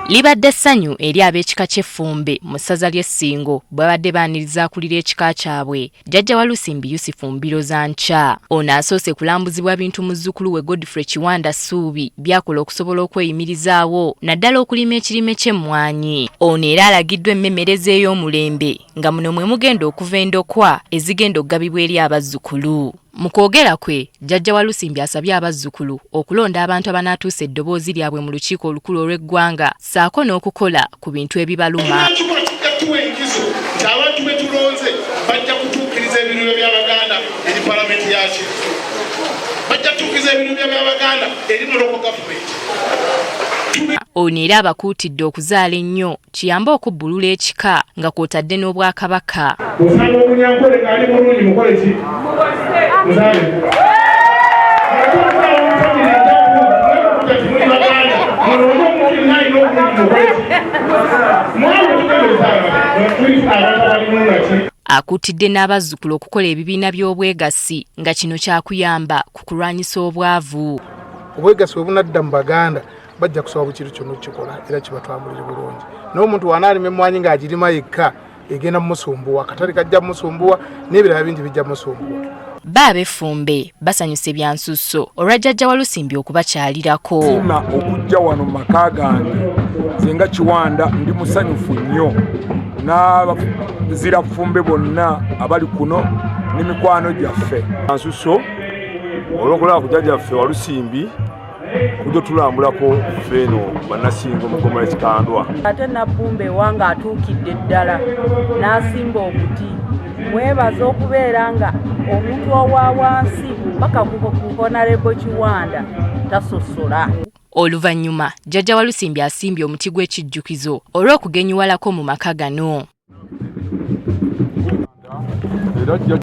Libadde ssanyu eri ab'ekika ky'Effumbe mu ssaza ly'e Ssingo bw'abadde baaniriza akulira ekika kyabwe Jjajja wa Lusimbi Yusufu Mbiro za nkya. Ono asoose kulambuzibwa bintu muzzukulu we Godfrey Kiwanda Ssuubi by'akola okusobola okweyimirizaawo naddala okulima ekirime ky'emmwanyi. Ono era alagiddwa emmemereza ey'omulembe nga muno mwe mugenda okuva endokwa ezigenda okugabibwa eri abazzukulu. Mu kwogera kwe, Jjajja wa Lusimbi asabye abazzukulu okulonda abantu abanaatuusa eddoboozi lyabwe mu lukiiko olukulu olw'eggwanga ssaako n'okukola ku bintu ebibaluma. Abantu be tulonze bajja kutuukiriza ebiruliro by'Abaganda eri palamenti yakyo. Bajja kutuukiriza ebiruliro by'Abaganda eri mu local government. Ono era abakuutidde okuzaala ennyo kiyambe okubbulula ekika nga kw'otadde n'Obwakabaka. Osanga omunyankole ng'ali mulungi mukole ki? Muzaale. Akuutidde n'abazzukulu okukola ebibiina by'obwegassi nga kino kyakuyamba ku kulwanyisa obwavu. Obwegassi bwe bunadda mu Baganda bajja kusaba bukiru kyonna kikola era kibatwamulire bulungi. Naye omuntu w'anaalima emmwanyi ng'agirima yekka egenda musumbuwa, akatale kajja musumbuwa n'ebirala bingi bijja musumbuwa. Ab'Effumbe basanyuse byansusso olwa Jjajja wa Lusimbi okubakyalirako. Sima okujja wano maka gange nzenga Kiwanda ndi musanyufu nnyo n'abazira Ffumbe bonna abali kuno n'emikwano gyaffe. Nsusso olw'okulaba ku Jjajjaffe wa Lusimbi kujja tulambulako ffeeno bannasinga mu ggoma ekikandwa. Ate Nabbumbe wange atuukidde ddala n'asimba obuti. Mwebaza okubeera nga omuntu owa wansi mpaka ku Honorable Kiwanda tasosola. Oluvannyuma Jjajja wa Lusimbi asimbye omuti gw'ekijjukizo olw'okugenyiwalako mu maka gano.